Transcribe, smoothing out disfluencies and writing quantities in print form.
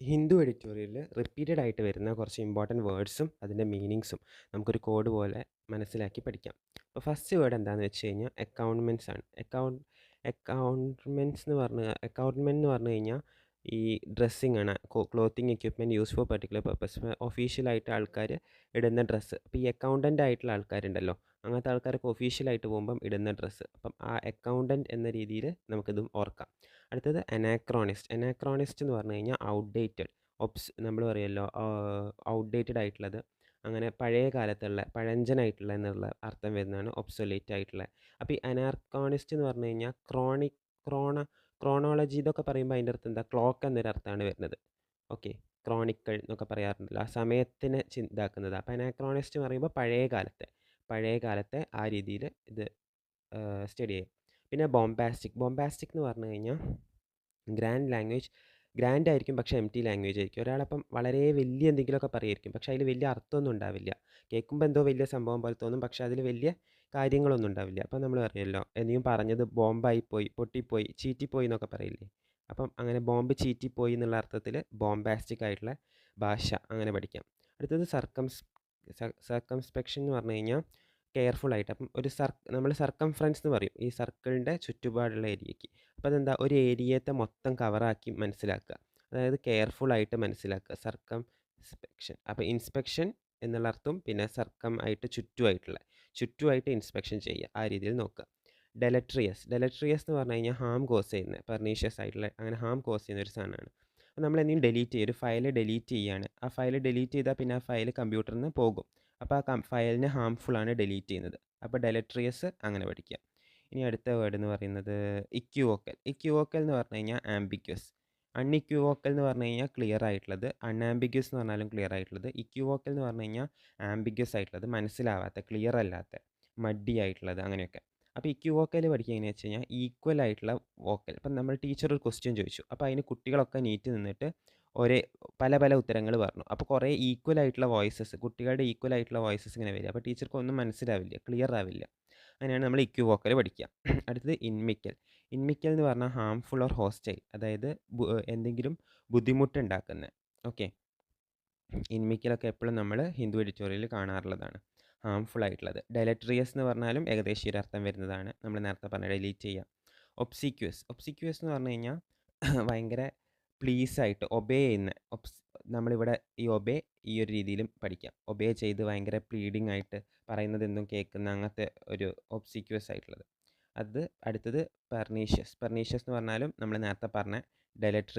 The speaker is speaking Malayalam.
ഹിന്ദു എഡിറ്റോറിയലിൽ റിപ്പീറ്റഡ് ആയിട്ട് വരുന്ന കുറച്ച് ഇമ്പോർട്ടൻറ്റ് വേർഡ്സും അതിൻ്റെ മീനിങ്സും നമുക്കൊരു കോഡ് പോലെ മനസ്സിലാക്കി പഠിക്കാം. അപ്പോൾ ഫസ്റ്റ് വേർഡ് എന്താണെന്ന് വെച്ച് കഴിഞ്ഞാൽ അക്കൗണ്ട്മെൻറ്റ്സ് ആണ്. അക്കൗണ്ട്മെൻറ്റ് എന്ന് പറഞ്ഞു കഴിഞ്ഞാൽ ഈ ഡ്രസ്സിങ് ആണ്. Clothing equipment use for particular purpose. ഒഫീഷ്യലായിട്ട് ആൾക്കാർ ഇടുന്ന ഡ്രസ്സ്. അപ്പോൾ ഈ അക്കൗണ്ടൻ്റ് ആയിട്ടുള്ള ആൾക്കാരുണ്ടല്ലോ, അങ്ങനത്തെ ആൾക്കാരൊക്കെ ഒഫീഷ്യലായിട്ട് പോകുമ്പം ഇടുന്ന ഡ്രസ്സ്. അപ്പം ആ അക്കൗണ്ടൻ്റ് എന്ന രീതിയിൽ നമുക്കിതും ഓർക്കാം. അടുത്തത് അനാക്രോണിസ്റ്റ് എന്ന് പറഞ്ഞു കഴിഞ്ഞാൽ ഔട്ട്ഡേറ്റഡ്. നമ്മൾ പറയുമല്ലോ ഔട്ട്ഡേറ്റഡ് ആയിട്ടുള്ളത്, അങ്ങനെ പഴയ കാലത്തുള്ള പഴഞ്ചനായിട്ടുള്ള എന്നുള്ള അർത്ഥം വരുന്നതാണ് ഒബ്സൊലേറ്റ് ആയിട്ടുള്ള. അപ്പോൾ ഈ അനാക്രോണിസ്റ്റ് എന്ന് പറഞ്ഞു കഴിഞ്ഞാൽ ക്രോണോളജി ഇതൊക്കെ പറയുമ്പോൾ അതിൻ്റെ അർത്ഥം എന്താ, ക്ലോക്ക് എന്നൊരു അർത്ഥമാണ് വരുന്നത്. ഓക്കെ, ക്രോണിക്കിൾ എന്നൊക്കെ പറയാറുണ്ടല്ലോ, ആ സമയത്തിനെ ഇതാക്കുന്നത്. അപ്പോൾ അനാക്രോണിസ്റ്റ് എന്ന് പറയുമ്പോൾ പഴയ കാലത്തെ ആ രീതിയിൽ ഇത് സ്റ്റഡി ചെയ്യും. പിന്നെ ബോംബാസ്റ്റിക് എന്ന് പറഞ്ഞു കഴിഞ്ഞാൽ ഗ്രാൻഡ് ആയിരിക്കും, പക്ഷേ എം ടി ലാംഗ്വേജ് ആയിരിക്കും. ഒരാളപ്പം വളരെ വലിയ എന്തെങ്കിലുമൊക്കെ പറയുമായിരിക്കും, പക്ഷേ അതിൽ വലിയ അർത്ഥമൊന്നും ഉണ്ടാവില്ല. കേൾക്കുമ്പോൾ എന്തോ വലിയ സംഭവം പോലെ തോന്നും, പക്ഷേ അതിൽ വലിയ കാര്യങ്ങളൊന്നും ഉണ്ടാവില്ല. അപ്പം നമ്മൾ അറിയാമല്ലോ, എന്തെങ്കിലും പറഞ്ഞത് ബോംബായിപ്പോയി, പൊട്ടിപ്പോയി, ചീറ്റിപ്പോയി എന്നൊക്കെ പറയില്ലേ. അപ്പം അങ്ങനെ ബോംബ് ചീറ്റിപ്പോയി എന്നുള്ള അർത്ഥത്തിൽ ബോംബാസ്റ്റിക് ആയിട്ടുള്ള ഭാഷ അങ്ങനെ പഠിക്കാം. അടുത്തത് സർക്കംസ്പെക്ഷൻ എന്ന് പറഞ്ഞു കഴിഞ്ഞാൽ കെയർഫുൾ ആയിട്ട്. അപ്പം നമ്മൾ സർക്കംഫറൻസ് എന്ന് പറയും ഈ സർക്കിളിൻ്റെ ചുറ്റുപാടുള്ള ഏരിയയ്ക്ക്. അപ്പോൾ അതെന്താ, ഒരു ഏരിയത്തെ മൊത്തം കവറാക്കി മനസ്സിലാക്കുക, അതായത് കെയർഫുൾ ആയിട്ട് മനസ്സിലാക്കുക, സർക്കംസ്പെക്ഷൻ. അപ്പോൾ ഇൻസ്പെക്ഷൻ എന്നുള്ള അർത്ഥം, പിന്നെ ആയിട്ട് ചുറ്റുമായിട്ട് ഇൻസ്പെക്ഷൻ ചെയ്യുക, ആ രീതിയിൽ നോക്കുക. ഡെലട്രിയസ് എന്ന് പറഞ്ഞു കഴിഞ്ഞാൽ ഹാം കോസ് ചെയ്യുന്ന, പെർനീഷ്യസ് ആയിട്ടുള്ള അങ്ങനെ ഹാം കോസ് ചെയ്യുന്ന ഒരു സാധനമാണ്. അപ്പോൾ നമ്മൾ എന്തെങ്കിലും ഡിലീറ്റ് ചെയ്യും, ഒരു ഫയൽ ഡിലീറ്റ് ചെയ്യുകയാണ്, ആ ഫയൽ ഡിലീറ്റ് ചെയ്താൽ പിന്നെ ആ ഫയൽ കമ്പ്യൂട്ടറിൽ നിന്ന് പോകും. അപ്പോൾ ആ ഫയലിന് ഹാംഫുള്ളാണ് ഡിലീറ്റ് ചെയ്യുന്നത്. അപ്പോൾ ഡെലട്രിയസ് അങ്ങനെ പഠിക്കുക. ഇനി അടുത്ത വേർഡ് എന്ന് പറയുന്നത് ഇക്യുവോക്കൽ എന്ന് പറഞ്ഞു കഴിഞ്ഞാൽ ആംബിഗ്വസ്. അൺഇക്യുവോക്കൽ എന്ന് പറഞ്ഞു കഴിഞ്ഞാൽ ക്ലിയർ ആയിട്ടുള്ളത്, അൺആംബിഗ്വസ് എന്ന് പറഞ്ഞാലും ക്ലിയർ ആയിട്ടുള്ളത്. ഇക്യുവോക്കൽ എന്ന് പറഞ്ഞു കഴിഞ്ഞാൽ ആംബിഗ്വസ് ആയിട്ടുള്ളത്, മനസ്സിലാവാത്ത, ക്ലിയർ അല്ലാത്ത, മഡി ആയിട്ടുള്ളത്, അങ്ങനെയൊക്കെ. അപ്പോൾ ഇക്യുവോക്കൽ പഠിക്കുക എങ്ങനെയാണെന്ന് വെച്ച് കഴിഞ്ഞാൽ ഈക്വൽ ആയിട്ടുള്ള വോക്കൽ. ഇപ്പം നമ്മൾ ടീച്ചർ ഒരു ക്വസ്റ്റ്യൻ ചോദിച്ചു, അപ്പോൾ അതിന് കുട്ടികളൊക്കെ നീറ്റ് നിന്നിട്ട് ഒരേ പല ഉത്തരങ്ങൾ പറഞ്ഞു. അപ്പോൾ കുറേ ഈക്വൽ ആയിട്ടുള്ള വോയിസസ്, കുട്ടികളുടെ ഈക്വൽ ആയിട്ടുള്ള വോയിസസ് ഇങ്ങനെ വരിക. അപ്പോൾ ടീച്ചർക്ക് ഒന്നും മനസ്സിലാവില്ല, ക്ലിയർ ആവില്ല. അങ്ങനെയാണ് നമ്മൾ ഇക്യുവോക്കൽ പഠിക്കുക. അടുത്തത് ഇൻമിക്കൽ എന്ന് പറഞ്ഞാൽ ഹാംഫുൾ ഓർ ഹോസ്റ്റൈൽ, അതായത് എന്തെങ്കിലും ബുദ്ധിമുട്ടുണ്ടാക്കുന്നത്. ഓക്കെ, ഇൻമിക്കലൊക്കെ എപ്പോഴും നമ്മൾ ഹിന്ദു എഡിറ്റോറിയലിൽ കാണാറുള്ളതാണ്, ഹാംഫുൾ ആയിട്ടുള്ളത്. ഡെലട്രിയസ് എന്ന് പറഞ്ഞാലും ഏകദേശം ഒരു അർത്ഥം വരുന്നതാണ്, നമ്മൾ നേരത്തെ പറഞ്ഞ ഡിലീറ്റ് ചെയ്യുക. ഒബ്സിക്യൂസ് എന്ന് പറഞ്ഞു കഴിഞ്ഞാൽ ഭയങ്കര പ്ലീസായിട്ട് ഒബേ ചെയ്യുന്ന, നമ്മളിവിടെ ഈ ഒബേ ഈ ഒരു രീതിയിലും പഠിക്കാം. ഒബേ ചെയ്ത് ഭയങ്കര പ്ലീഡിങ് ആയിട്ട് പറയുന്നത് എന്തും കേൾക്കുന്ന അങ്ങനത്തെ ഒരു ഒബ്സിക്യൂസ് ആയിട്ടുള്ളത്. അടുത്തത് പെർനീഷ്യസ് എന്ന് പറഞ്ഞാലും നമ്മൾ നേരത്തെ പറഞ്ഞ ഡെലട്രി